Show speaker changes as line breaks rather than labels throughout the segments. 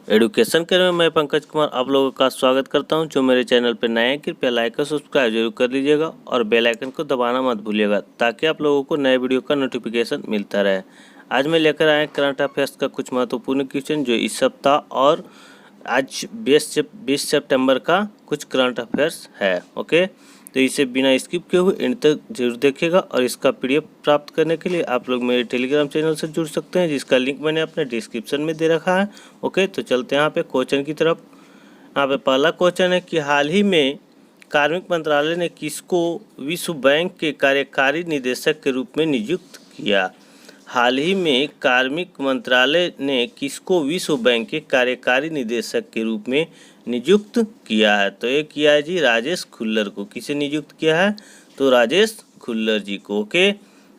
Education career में मैं पंकज कुमार आप लोगों का स्वागत करता हूं। जो मेरे चैनल पर नए हैं कृपया लाइक और सब्सक्राइब जरूर कर लीजिएगा और बेल आइकन को दबाना मत भूलिएगा ताकि आप लोगों को नए वीडियो का नोटिफिकेशन मिलता रहे। आज मैं लेकर आया करंट अफेयर्स का कुछ महत्वपूर्ण क्वेश्चन जो इस सप्ताह और आज 20 सितंबर का कुछ करंट अफेयर्स है। ओके, तो इसे बिना स्किप किए हुए एंड तक जरूर देखिएगा और इसका पीडीएफ प्राप्त करने के लिए आप लोग मेरे टेलीग्राम चैनल से जुड़ सकते हैं जिसका लिंक मैंने अपने डिस्क्रिप्शन में दे रखा है। ओके, तो चलते हैं यहाँ पे क्वेश्चन की तरफ। यहाँ पे पहला क्वेश्चन है कि हाल ही में कार्मिक मंत्रालय ने किसको विश्व बैंक के कार्यकारी निदेशक के रूप में नियुक्त किया। हाल ही में कार्मिक मंत्रालय ने किसको विश्व बैंक के कार्यकारी निदेशक के रूप में नियुक्त किया है। तो ये किया है जी राजेश खुल्लर को। किसे नियुक्त किया है? तो राजेश खुल्लर जी को। ओके,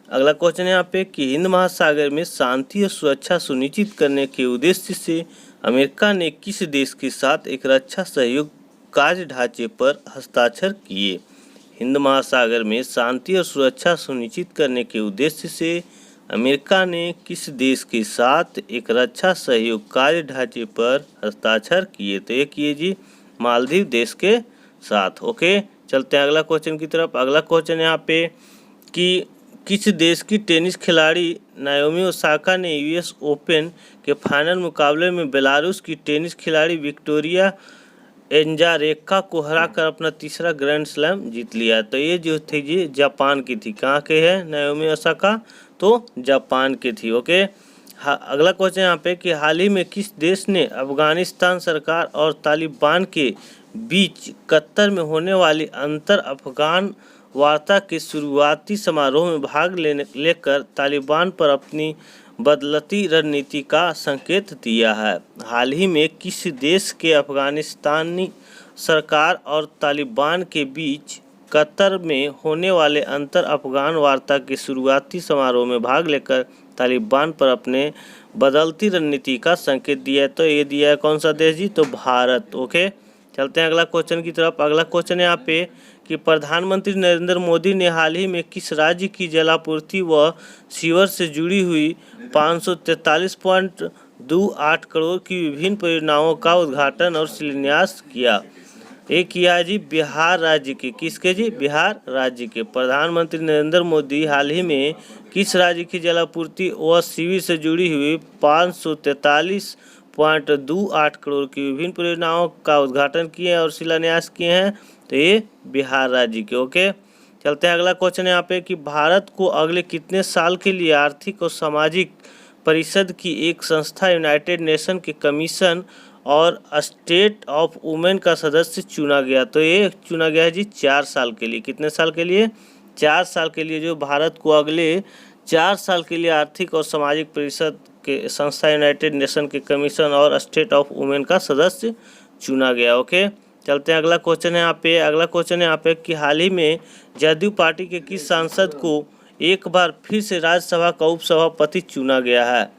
अगला क्वेश्चन है यहाँ पे कि हिंद महासागर में शांति और सुरक्षा सुनिश्चित करने के उद्देश्य से अमेरिका ने किस देश के साथ एक रक्षा सहयोग कार्य ढांचे पर हस्ताक्षर किए। हिंद महासागर में शांति और सुरक्षा सुनिश्चित करने के उद्देश्य से अमेरिका ने किस देश के साथ एक रक्षा सहयोग कार्य ढांचे पर हस्ताक्षर किए। तो ये किए जी मालदीव देश के साथ। ओके, चलते हैं अगला क्वेश्चन की तरफ। अगला क्वेश्चन यहाँ पे कि किस देश की टेनिस खिलाड़ी नाओमी ओसाका ने यूएस ओपन के फाइनल मुकाबले में बेलारूस की टेनिस खिलाड़ी विक्टोरिया एंजारेका को हराकर अपना तीसरा ग्रैंड स्लैम जीत लिया। तो ये जो थी जी जापान की थी। कहाँ के है नाओमी ओसाका? तो जापान की थी। ओके, अगला क्वेश्चन यहाँ पे कि हाल ही में किस देश ने अफगानिस्तान सरकार और तालिबान के बीच कतर में होने वाली अंतर अफगान वार्ता के शुरुआती समारोह में भाग लेकर तालिबान पर अपनी बदलती रणनीति का संकेत दिया है। हाल ही में किस देश के अफगानिस्तानी सरकार और तालिबान के बीच कतर में होने वाले अंतर अफगान वार्ता के शुरुआती समारोह में भाग लेकर तालिबान पर अपने बदलती रणनीति का संकेत दिया है। तो ये दिया है कौन सा देश जी? तो भारत। ओके, चलते हैं अगला क्वेश्चन की तरफ। अगला क्वेश्चन है यहाँ पे कि प्रधानमंत्री नरेंद्र मोदी ने हाल ही में किस राज्य की जलापूर्ति व सीवर से जुड़ी हुई 543.28 करोड़ की विभिन्न परियोजनाओं का उद्घाटन और शिलान्यास किया। एक किया जी बिहार राज्य के। किसके जी? बिहार राज्य के। प्रधानमंत्री नरेंद्र मोदी हाल ही में किस राज्य की जलापूर्ति व सीवर से जुड़ी हुई 543.28 करोड़ की विभिन्न परियोजनाओं का उद्घाटन किए और शिलान्यास किए हैं? तो ये बिहार राज्य के। ओके, चलते हैं अगला क्वेश्चन यहाँ पे कि भारत को अगले कितने साल के लिए आर्थिक और सामाजिक परिषद की एक संस्था यूनाइटेड नेशन के कमीशन और स्टेट ऑफ वुमेन का सदस्य चुना गया। तो ये चुना गया है जी 4 साल के लिए। कितने साल के लिए? 4 साल के लिए जो भारत को अगले 4 साल के लिए आर्थिक और सामाजिक परिषद के संस्था यूनाइटेड नेशन के कमीशन और स्टेट ऑफ वुमेन का सदस्य चुना गया। ओके, चलते हैं अगला क्वेश्चन है यहाँ पे। अगला क्वेश्चन है यहाँ पे कि हाल ही में जदयू पार्टी के किस सांसद को एक बार फिर से राज्यसभा का उपसभापति चुना गया है।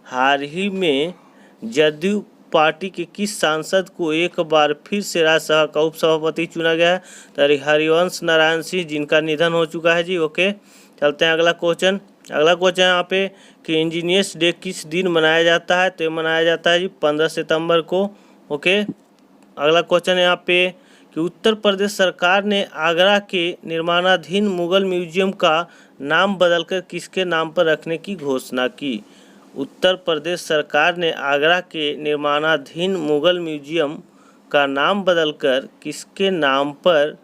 हाल ही में जदयू पार्टी के किस सांसद को एक बार फिर से राज्यसभा का उपसभापति चुना गया है? तो हरिवंश नारायण सिंह, जिनका निधन हो चुका है जी। ओके, चलते हैं अगला क्वेश्चन। अगला क्वेश्चन यहाँ पे कि इंजीनियर्स डे किस दिन मनाया जाता है? तो ये मनाया जाता है जी 15 सितंबर को। ओके, अगला क्वेश्चन है यहाँ पे कि उत्तर प्रदेश सरकार ने आगरा के निर्माणाधीन मुगल म्यूजियम का नाम बदलकर किसके नाम पर रखने की घोषणा की। उत्तर प्रदेश सरकार ने आगरा के निर्माणाधीन मुगल म्यूजियम का नाम बदलकर किसके नाम पर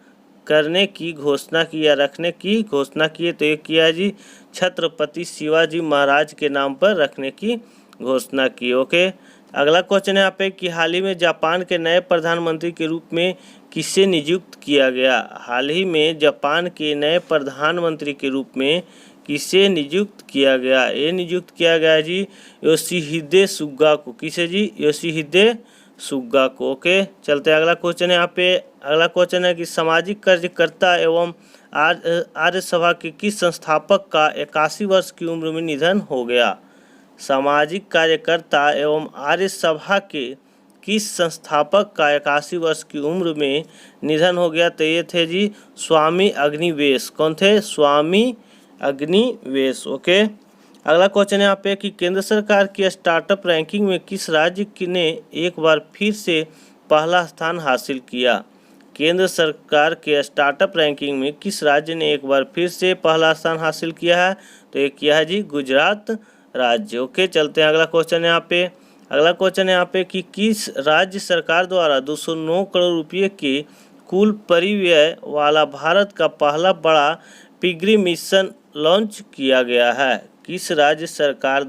करने की घोषणा की या रखने की घोषणा की है? तो ये किया जी छत्रपति शिवाजी महाराज के नाम पर रखने की घोषणा की। ओके, अगला क्वेश्चन है यहाँ पे कि हाल ही में जापान के नए प्रधानमंत्री के रूप में किसे नियुक्त किया गया। हाल ही में जापान के नए प्रधानमंत्री के रूप में किसे नियुक्त किया गया? ये नियुक्त किया गया जी योशिहिदे सुगा को। किसे जी? योशिहिदे सुगा को। ओके, चलते हैं अगला क्वेश्चन है यहाँ पे। अगला क्वेश्चन है कि सामाजिक कार्यकर्ता एवं आर्य सभा के किस संस्थापक का 81 वर्ष की उम्र में निधन हो गया। सामाजिक कार्यकर्ता एवं आर्य सभा के किस संस्थापक का 81 वर्ष की उम्र में निधन हो गया? तो ये थे जी स्वामी अग्निवेश। कौन थे? स्वामी अग्निवेश। ओके, अगला क्वेश्चन है यहाँ पे कि केंद्र सरकार की स्टार्टअप रैंकिंग में किस राज्य ने एक बार फिर से पहला स्थान हासिल किया। केंद्र सरकार के स्टार्टअप रैंकिंग में किस राज्य ने एक बार फिर से पहला स्थान हासिल किया है, तो ये किया है जी गुजरात राज्य। ओके, चलते हैं अगला क्वेश्चन है यहाँ पे। अगला क्वेश्चन है यहाँ पे कि किस राज्य सरकार द्वारा 209 करोड़ रुपये के कुल परिव्यय वाला भारत का पहला बड़ा पिगरी मिशन लॉन्च किया गया है। किस राज्य सरकार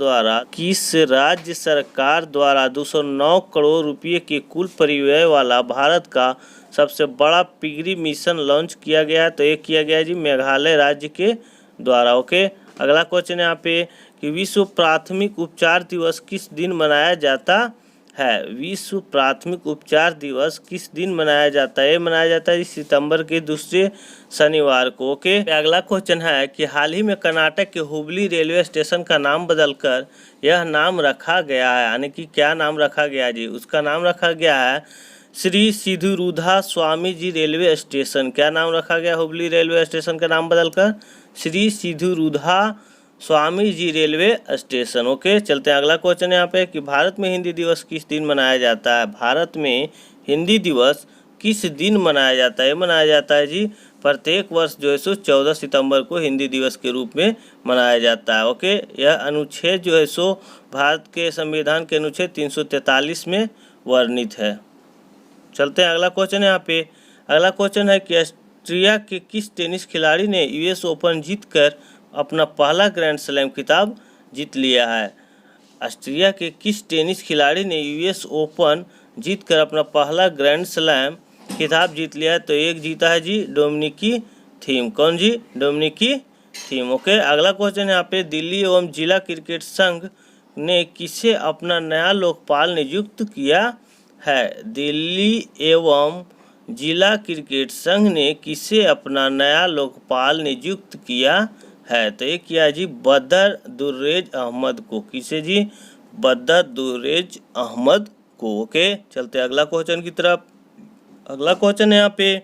द्वारा 209 करोड़ रुपये के कुल परिव्यय वाला भारत का सबसे बड़ा पिगरी मिशन लॉन्च किया गया है, तो ये किया गया है जी मेघालय राज्य के द्वारा। ओके, अगला क्वेश्चन है यहाँ पे कि विश्व प्राथमिक उपचार दिवस किस दिन मनाया जाता है। विश्व प्राथमिक उपचार दिवस किस दिन मनाया जाता है, ये मनाया जाता है सितंबर के दूसरे शनिवार को। ओके, अगला क्वेश्चन है कि हाल ही में कर्नाटक के हुबली रेलवे स्टेशन का नाम बदलकर यह नाम रखा गया है, यानी कि क्या नाम रखा गया जी, उसका नाम रखा गया है श्री सिद्धरूधा स्वामी जी रेलवे स्टेशन। क्या नाम रखा गया हुबली रेलवे स्टेशन का नाम बदलकर Shri सिद्धरूधा Swami ji railway station. Okay, चलते हैं अगला क्वेश्चन यहाँ पे कि भारत में हिंदी दिवस किस दिन मनाया जाता है। भारत में हिंदी दिवस किस दिन मनाया जाता है, मनाया जाता है जी प्रत्येक वर्ष जो है सो 14 सितंबर को हिंदी दिवस के रूप में मनाया जाता है। ओके, यह अनुच्छेद जो है सो भारत के संविधान के अनुच्छेद 343 में वर्णित है। चलते हैं अगला क्वेश्चन है यहाँ पे। अगला क्वेश्चन है कि ऑस्ट्रिया के किस टेनिस खिलाड़ी ने यूएस ओपन जीतकर अपना पहला ग्रैंड स्लैम खिताब जीत लिया है। ऑस्ट्रिया के किस टेनिस खिलाड़ी ने यूएस ओपन जीतकर अपना पहला ग्रैंड स्लैम खिताब जीत लिया है, तो एक जीता है जी डोमिनिकी थीम। कौन जी, डोमिनिकी थीम। ओके, अगला क्वेश्चन है यहाँ पे दिल्ली एवं जिला क्रिकेट संघ ने किसे अपना नया लोकपाल नियुक्त किया है। दिल्ली एवं जिला क्रिकेट संघ ने किसे अपना नया लोकपाल नियुक्त किया है, तो ये किया जी बदर दुर्रेज अहमद को। किसे जी, बदर दुर्रेज अहमद को। ओके, चलते अगला क्वेश्चन की तरफ। अगला क्वेश्चन है यहाँ पे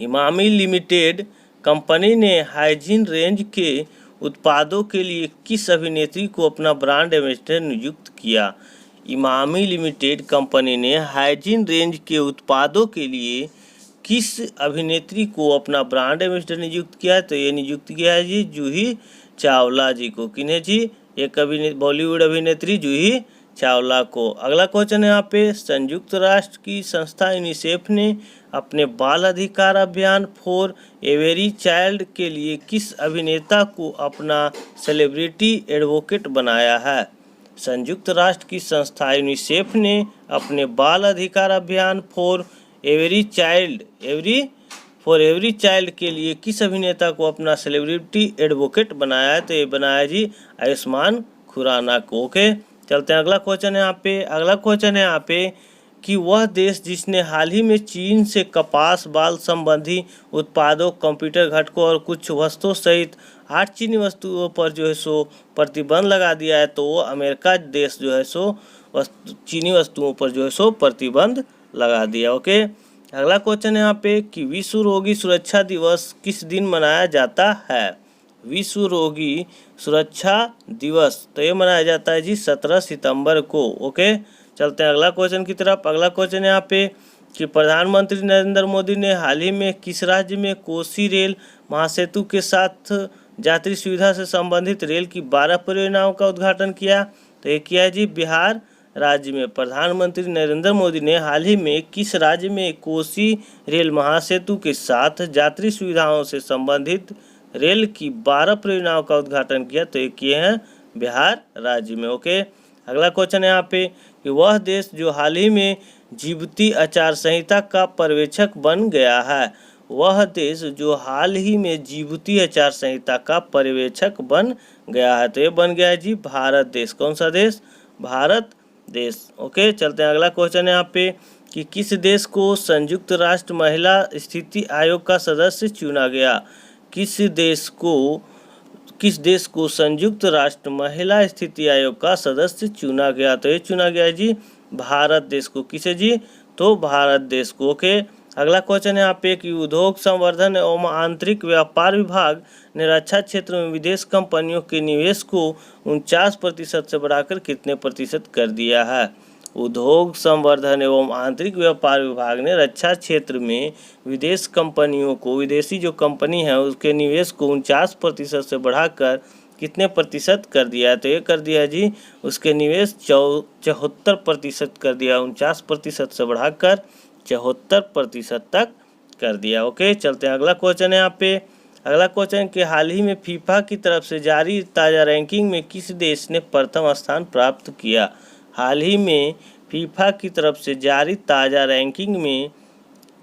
इमामी लिमिटेड कंपनी ने हाइजीन रेंज के उत्पादों के लिए किस अभिनेत्री को अपना ब्रांड एम्बेसडर नियुक्त किया। इमामी लिमिटेड कंपनी ने हाइजीन रेंज के उत्पादों के लिए किस अभिनेत्री को अपना ब्रांड एम्बेसडर नियुक्त किया है, तो ये नियुक्त किया है जी जूही चावला जी को। किन्हें जी, एक बॉलीवुड अभिनेत्री जूही चावला को। अगला क्वेश्चन है यहाँ पे संयुक्त राष्ट्र की संस्था यूनिसेफ ने अपने बाल अधिकार अभियान फॉर एवरी चाइल्ड के लिए किस अभिनेता को अपना सेलिब्रिटी एडवोकेट बनाया है। संयुक्त राष्ट्र की संस्था यूनिसेफ ने अपने बाल अधिकार अभियान फॉर एवरी चाइल्ड के लिए किस अभिनेता को अपना सेलिब्रिटी एडवोकेट बनाया है, तो ये बनाया जी आयुष्मान खुराना को। ओके, चलते हैं अगला क्वेश्चन है यहाँ पे। अगला क्वेश्चन है यहाँ पे कि वह देश जिसने हाल ही में चीन से कपास बाल संबंधी उत्पादों, कंप्यूटर घटकों और कुछ वस्तुओं सहित 8 चीनी वस्तुओं पर जो है सो प्रतिबंध लगा दिया है, तो वो अमेरिका देश जो है सो चीनी वस्तुओं पर जो है सो प्रतिबंध लगा दिया। ओके, अगला क्वेश्चन है यहाँ पे कि विश्व रोगी सुरक्षा दिवस किस दिन मनाया जाता है। विश्व रोगी सुरक्षा दिवस, तो ये मनाया जाता है जी 17 सितंबर को। ओके, चलते हैं अगला क्वेश्चन की तरफ। अगला क्वेश्चन है यहाँ पे कि प्रधानमंत्री नरेंद्र मोदी ने हाल ही में किस राज्य में कोसी रेल महासेतु के साथ यात्री सुविधा से संबंधित रेल की 12 परियोजनाओं का उद्घाटन किया, तो ये किया है जी बिहार राज्य में। प्रधानमंत्री नरेंद्र मोदी ने हाल ही में किस राज्य में कोसी रेल महासेतु के साथ यात्री सुविधाओं से संबंधित रेल की 12 परियोजनाओं का उद्घाटन किया, तो ये किए हैं बिहार राज्य में। ओके, अगला क्वेश्चन है यहाँ पे कि वह देश जो हाल ही में जिबूती आचार संहिता का पर्यवेक्षक बन गया है। वह देश जो हाल ही में जिबूती आचार संहिता का पर्यवेक्षक बन गया है, तो ये बन गया है जी भारत देश। कौन सा देश, भारत देश। ओके, चलते हैं अगला क्वेश्चन है यहाँ पे कि किस देश को संयुक्त राष्ट्र महिला स्थिति आयोग का सदस्य चुना गया। किस देश को संयुक्त राष्ट्र महिला स्थिति आयोग का सदस्य चुना गया, तो ये चुना गया जी भारत देश को। किसे जी, तो भारत देश को। ओके, अगला क्वेश्चन है यहाँ पे कि उद्योग संवर्धन एवं आंतरिक व्यापार विभाग ने रक्षा क्षेत्र में विदेश कंपनियों के निवेश को 49% से बढ़ाकर कितने प्रतिशत कर दिया है। उद्योग संवर्धन एवं आंतरिक व्यापार विभाग ने रक्षा क्षेत्र में विदेश कंपनियों को, विदेशी जो कंपनी है उसके निवेश को 49% से बढ़ाकर कितने प्रतिशत कर दिया है। तो ये कर दिया है जी, उसके निवेश 74% कर दिया, 49% से बढ़ाकर 74% तक कर दिया। ओके, चलते हैं अगला क्वेश्चन है यहाँ पे। अगला क्वेश्चन कि हाल ही में फीफा की तरफ से जारी ताज़ा रैंकिंग में किस देश ने प्रथम स्थान प्राप्त किया। हाल ही में फीफा की तरफ से जारी ताज़ा रैंकिंग में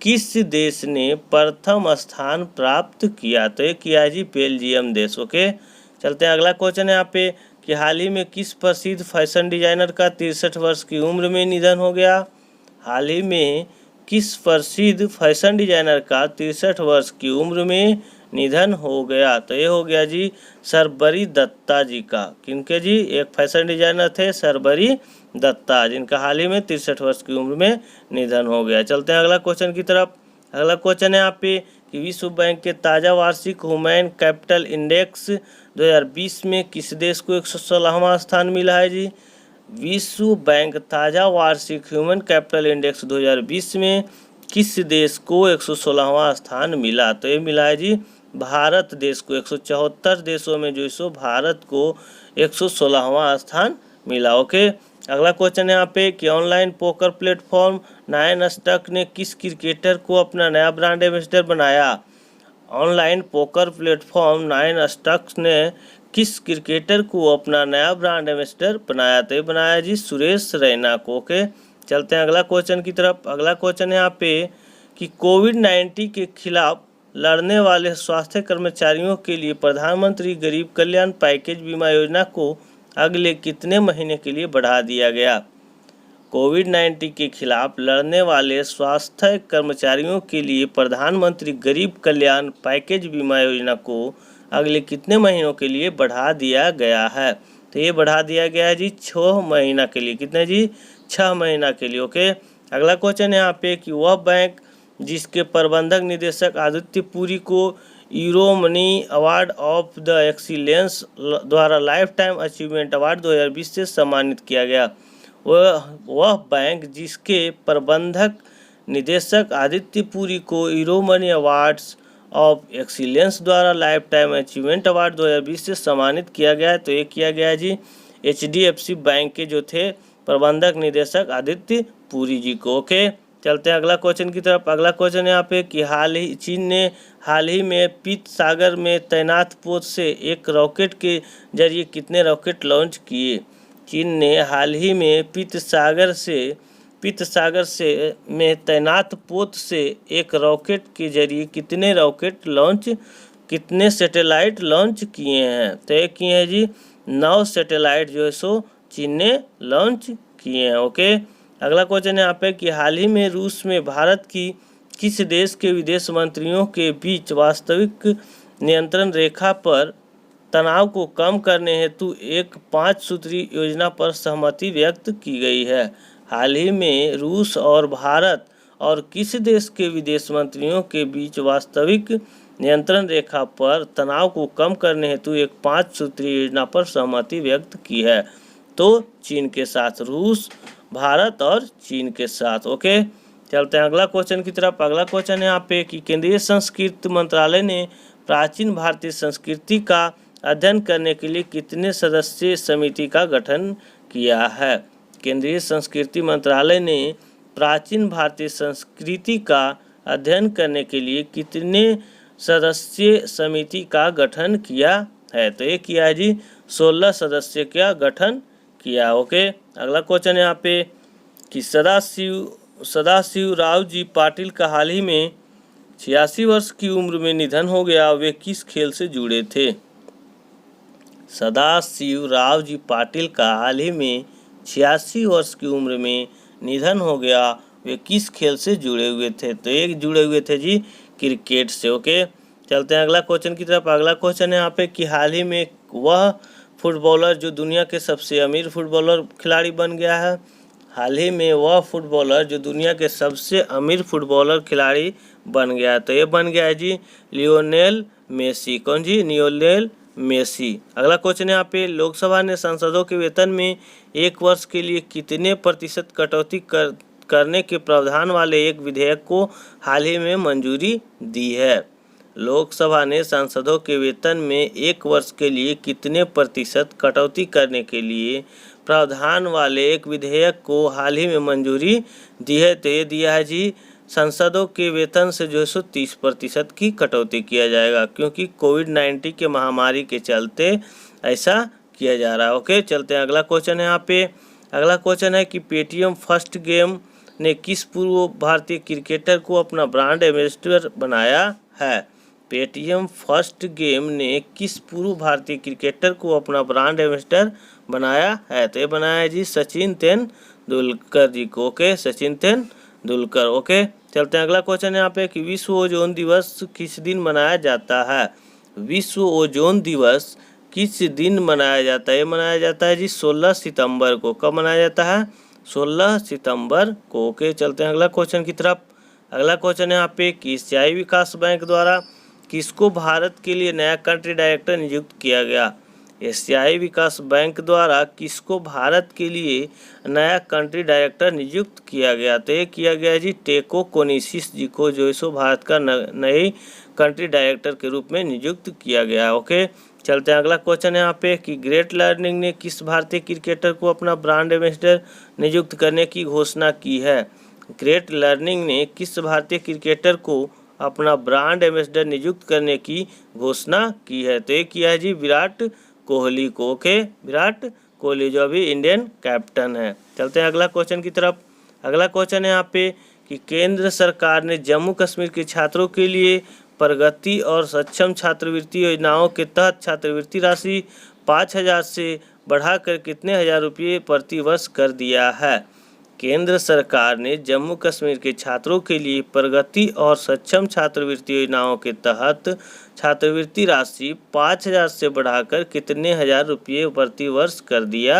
किस देश ने प्रथम स्थान प्राप्त किया। तो ये किया जी बेल्जियम देश। ओके, चलते हैं अगला क्वेश्चन है यहाँ पे कि हाल ही में किस प्रसिद्ध फैशन डिजाइनर का 63 वर्ष की उम्र में निधन हो गया। हाल ही में किस प्रसिद्ध फैशन डिजाइनर का 63 वर्ष की उम्र में निधन हो गया। तो ये हो गया जी सरबरी दत्ता जी का। किनके जी, एक फैशन डिजाइनर थे सरबरी दत्ता, जिनका हाल ही में 63 वर्ष की उम्र में निधन हो गया। चलते हैं अगला क्वेश्चन की तरफ। अगला क्वेश्चन है यहाँ पे कि विश्व बैंक के ताज़ा वार्षिक ह्यूमन कैपिटल इंडेक्स 2020 में किस देश को 116वां स्थान मिला है जी। विश्व बैंक ताज़ा वार्षिक ह्यूमन कैपिटल इंडेक्स 2020 में किस देश को 116वां स्थान मिला। तो ये मिला है जी भारत देश को। 174 देशों में जो सो भारत को 116वां स्थान मिला। ओके, अगला क्वेश्चन है यहाँ पे कि ऑनलाइन पोकर प्लेटफॉर्म 9 ने किस क्रिकेटर को अपना नया ब्रांड एम्बेसडर बनाया। ऑनलाइन पोकर प्लेटफॉर्म 9 ने किस क्रिकेटर को अपना नया ब्रांड एम्बेसडर बनाया। तो ये बनाया जी सुरेश रैना को। ओके, चलते हैं अगला क्वेश्चन की तरफ। अगला क्वेश्चन है यहाँ पे कि कोविड-19 के खिलाफ लड़ने वाले स्वास्थ्य कर्मचारियों के लिए प्रधानमंत्री गरीब कल्याण पैकेज बीमा योजना को अगले कितने महीने के लिए बढ़ा दिया गया। कोविड-19 के खिलाफ लड़ने वाले स्वास्थ्य कर्मचारियों के लिए प्रधानमंत्री गरीब कल्याण पैकेज बीमा योजना को अगले कितने महीनों के लिए बढ़ा दिया गया है। तो ये बढ़ा दिया गया है जी 6 महीना के लिए। कितने जी, 6 महीना के लिए। ओके, अगला क्वेश्चन है यहाँ पे कि वह बैंक जिसके प्रबंधक निदेशक आदित्य पुरी को Euromoney award of the excellence द्वारा लाइफ टाइम अचीवमेंट अवार्ड 2020 से सम्मानित किया गया। वह बैंक जिसके प्रबंधक निदेशक आदित्य पुरी को यूरोमनी अवार्ड्स ऑफ एक्सीलेंस द्वारा लाइफ टाइम अचीवमेंट अवार्ड 2020 से सम्मानित किया गया है। तो ये किया गया जी HDFC बैंक के जो थे प्रबंधक निदेशक आदित्य पुरी जी को। ओके, चलते हैं अगला क्वेश्चन की तरफ। अगला क्वेश्चन यहाँ पे कि चीन ने हाल ही में पीत सागर में तैनात पोत से एक रॉकेट के जरिए कितने रॉकेट लॉन्च किए। चीन ने हाल ही में पीत सागर से में तैनात पोत से एक रॉकेट के जरिए कितने सैटेलाइट लॉन्च किए हैं। तो ये किए हैं जी 9 सैटेलाइट जो है सो चीन ने लॉन्च किए हैं। ओके, अगला क्वेश्चन है यहाँ पे कि हाल ही में रूस में भारत की किस देश के विदेश मंत्रियों के बीच वास्तविक नियंत्रण रेखा पर तनाव को कम करने हेतु एक 5 सूत्री योजना पर सहमति व्यक्त की गई है। हाल ही में रूस और भारत और किस देश के विदेश मंत्रियों के बीच वास्तविक नियंत्रण रेखा पर तनाव को कम करने हेतु एक 5 सूत्री योजना पर सहमति व्यक्त की है। तो चीन के साथ, रूस, भारत और चीन के साथ। ओके, चलते हैं अगला क्वेश्चन की तरफ। अगला क्वेश्चन है यहाँ पे कि केंद्रीय संस्कृति मंत्रालय ने प्राचीन भारतीय संस्कृति का अध्ययन करने के लिए कितने सदस्यीय समिति का गठन किया है। केंद्रीय संस्कृति मंत्रालय ने प्राचीन भारतीय संस्कृति का अध्ययन करने के लिए कितने सदस्यीय समिति का गठन किया है। तो ये किया है जी 16 सदस्य का गठन किया। ओके, अगला क्वेश्चन है यहाँ पे कि सदाशिव राव जी पाटिल का हाल ही में 86 वर्ष की उम्र में निधन हो गया। वे किस खेल से जुड़े थे। सदाशिव राव जी पाटिल का हाल ही में 86 वर्ष की उम्र में निधन हो गया। वे किस खेल से जुड़े हुए थे। तो एक जुड़े हुए थे जी क्रिकेट से। ओके, चलते हैं अगला क्वेश्चन की तरफ। अगला क्वेश्चन है यहाँ पे कि हाल ही में वह फुटबॉलर जो दुनिया के सबसे अमीर फुटबॉलर खिलाड़ी बन गया है। हाल ही में वह फुटबॉलर जो दुनिया के सबसे अमीर फुटबॉलर खिलाड़ी बन गया, तो ये बन गया है जी लियोनेल मेसी। कौन जी? Lionel Messi. अगला क्वेश्चन है यहाँ पे, लोकसभा ने सांसदों के वेतन में 1 वर्ष के लिए कितने प्रतिशत कटौती करने के प्रावधान वाले एक विधेयक को हाल ही में मंजूरी दी है? लोकसभा ने सांसदों के वेतन में 1 वर्ष के लिए कितने प्रतिशत कटौती करने के लिए प्रावधान वाले एक विधेयक को हाल ही में मंजूरी दी है? तो ये दिया है जी, सांसदों के वेतन से जो है 30% की कटौती किया जाएगा, क्योंकि कोविड-19 के महामारी के चलते ऐसा किया जा रहा है। ओके, चलते हैं अगला क्वेश्चन है यहाँ पे। अगला क्वेश्चन है कि पेटीएम फर्स्ट गेम ने किस पूर्व भारतीय क्रिकेटर को अपना ब्रांड एम्बेसडर बनाया है? पेटीएम फर्स्ट गेम ने किस पूर्व भारतीय क्रिकेटर को अपना ब्रांड एम्बेसडर बनाया है? तो ये बनाया है जी सचिन तेंदुलकर जी को। ओके, सचिन तेंदुलकर। ओके, चलते हैं अगला क्वेश्चन यहाँ पे कि विश्व ओजोन दिवस किस दिन मनाया जाता है? विश्व ओजोन दिवस किस दिन मनाया जाता है? ये मनाया जाता है जी 16 सितंबर को। कब मनाया जाता है? 16 सितंबर को। ओके, चलते हैं अगला क्वेश्चन की तरफ। अगला क्वेश्चन है यहाँ पे कि एशियाई विकास बैंक द्वारा किसको भारत के लिए नया कंट्री डायरेक्टर नियुक्त किया गया? एशियाई विकास बैंक द्वारा किसको भारत के लिए नया कंट्री डायरेक्टर नियुक्त किया गया? तो ये किया गया जी टेको कोनिशिस जी को, जो इसको भारत का नए कंट्री डायरेक्टर के रूप में नियुक्त किया गया। ओके, चलते हैं अगला क्वेश्चन है यहाँ पे कि ग्रेट लर्निंग ने किस भारतीय क्रिकेटर को अपना ब्रांड एम्बेसडर नियुक्त करने की घोषणा की है? ग्रेट लर्निंग ने किस भारतीय क्रिकेटर को अपना ब्रांड एम्बेसडर नियुक्त करने की घोषणा की है? तो ये किया है जी विराट कोहली को। ओके, विराट कोहली जो अभी इंडियन कैप्टन है। चलते हैं अगला क्वेश्चन की तरफ। अगला क्वेश्चन है यहाँ पे कि केंद्र सरकार ने जम्मू कश्मीर के छात्रों के लिए प्रगति और सक्षम छात्रवृत्ति योजनाओं के तहत छात्रवृत्ति राशि 5,000 से बढ़ाकर कितने हजार रुपये प्रति वर्ष कर दिया है? केंद्र सरकार ने जम्मू कश्मीर के छात्रों के लिए प्रगति और सक्षम छात्रवृत्ति योजनाओं के तहत छात्रवृत्ति राशि 5,000 से बढ़ाकर कितने हजार रुपये प्रति वर्ष कर दिया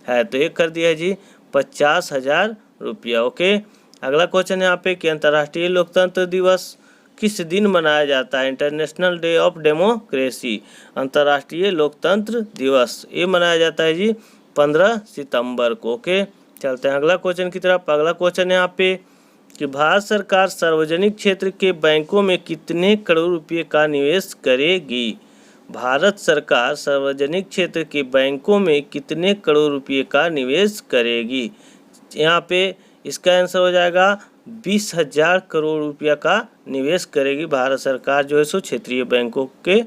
है? तो ये कर दिया है जी 50,000 रुपया। ओके, अगला क्वेश्चन यहाँ पे कि अंतर्राष्ट्रीय लोकतंत्र दिवस किस दिन मनाया जाता है? इंटरनेशनल डे ऑफ डेमोक्रेसी, अंतर्राष्ट्रीय लोकतंत्र दिवस, ये मनाया जाता है जी 15 सितंबर को। ओके, चलते हैं अगला क्वेश्चन की तरफ। अगला क्वेश्चन है यहाँ पे कि भारत सरकार सार्वजनिक क्षेत्र के बैंकों में कितने करोड़ रुपए का निवेश करेगी? भारत सरकार सार्वजनिक क्षेत्र के बैंकों में कितने करोड़ रुपए का निवेश करेगी? यहाँ पे इसका आंसर हो जाएगा 20,000 करोड़ रुपया का निवेश करेगी भारत सरकार जो है सो क्षेत्रीय बैंकों के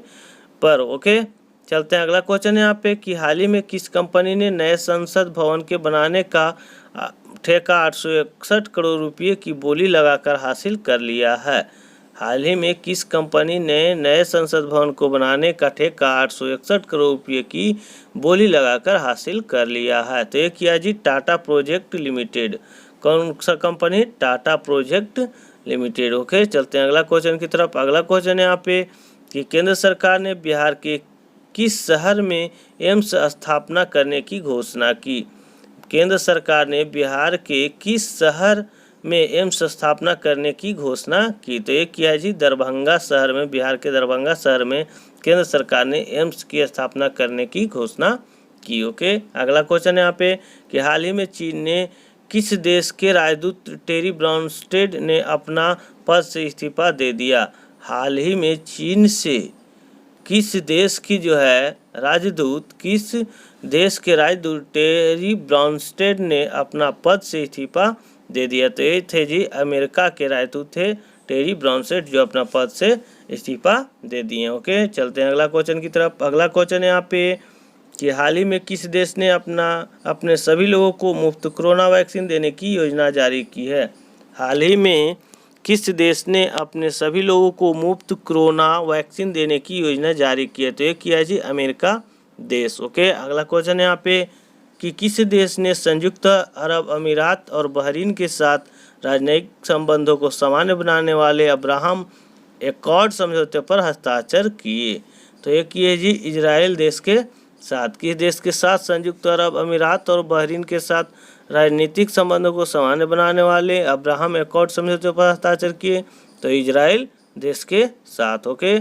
पर। ओके, चलते हैं अगला क्वेश्चन है यहाँ पे कि हाल ही में किस कंपनी ने नए संसद भवन के बनाने का ठेका 861 करोड़ रुपये की बोली लगाकर हासिल कर लिया है? हाल ही में किस कंपनी ने नए संसद भवन को बनाने का ठेका 861 करोड़ रुपये की बोली लगाकर हासिल कर लिया है? तो ये किया जी टाटा प्रोजेक्ट लिमिटेड। कौन सा company? Tata project limited. Okay, चलते हैं अगला क्वेश्चन की तरफ। अगला क्वेश्चन है यहाँ पे कि केंद्र सरकार ने बिहार के किस शहर में एम्स स्थापना करने की घोषणा की? केंद्र सरकार ने बिहार के किस शहर में एम्स स्थापना करने की घोषणा की? तो ये किया है जी दरभंगा शहर में, बिहार के दरभंगा शहर में केंद्र सरकार ने एम्स की स्थापना करने की घोषणा की। ओके, अगला क्वेश्चन है यहाँ पे कि हाल ही में चीन ने किस देश के राजदूत टेरी ब्राउनस्टेड ने अपना पद से इस्तीफा दे दिया? हाल ही में चीन से किस देश की जो है राजदूत, किस देश के राजदूत टेरी ब्राउनस्टेड ने अपना पद से इस्तीफा दे दिया? तो ये थे जी अमेरिका के राजदूत थे टेरी ब्राउनस्टेड जो अपना पद से इस्तीफा दे दिए। ओके, चलते हैं अगला क्वेश्चन की तरफ। अगला क्वेश्चन है यहाँ पे कि हाल ही में किस देश ने अपने सभी लोगों को मुफ्त कोरोना वैक्सीन देने की योजना जारी की है? हाल ही में किस देश ने अपने सभी लोगों को मुफ्त कोरोना वैक्सीन देने की योजना जारी की है? तो ये किया है जी अमेरिका देश। ओके, अगला क्वेश्चन है यहाँ पे कि किस देश ने संयुक्त अरब अमीरात और बहरीन के साथ राजनयिक संबंधों को सामान्य बनाने वाले अब्राहम एकॉर्ड समझौते पर हस्ताक्षर किए? तो ये किए जी इजराइल देश के साथ। किस देश के साथ? संयुक्त अरब अमीरात और बहरीन के साथ राजनीतिक संबंधों को सामान्य बनाने वाले अब्राहम एकॉर्ड समझौते पर हस्ताक्षर किए? तो इजराइल देश के साथ। ओके।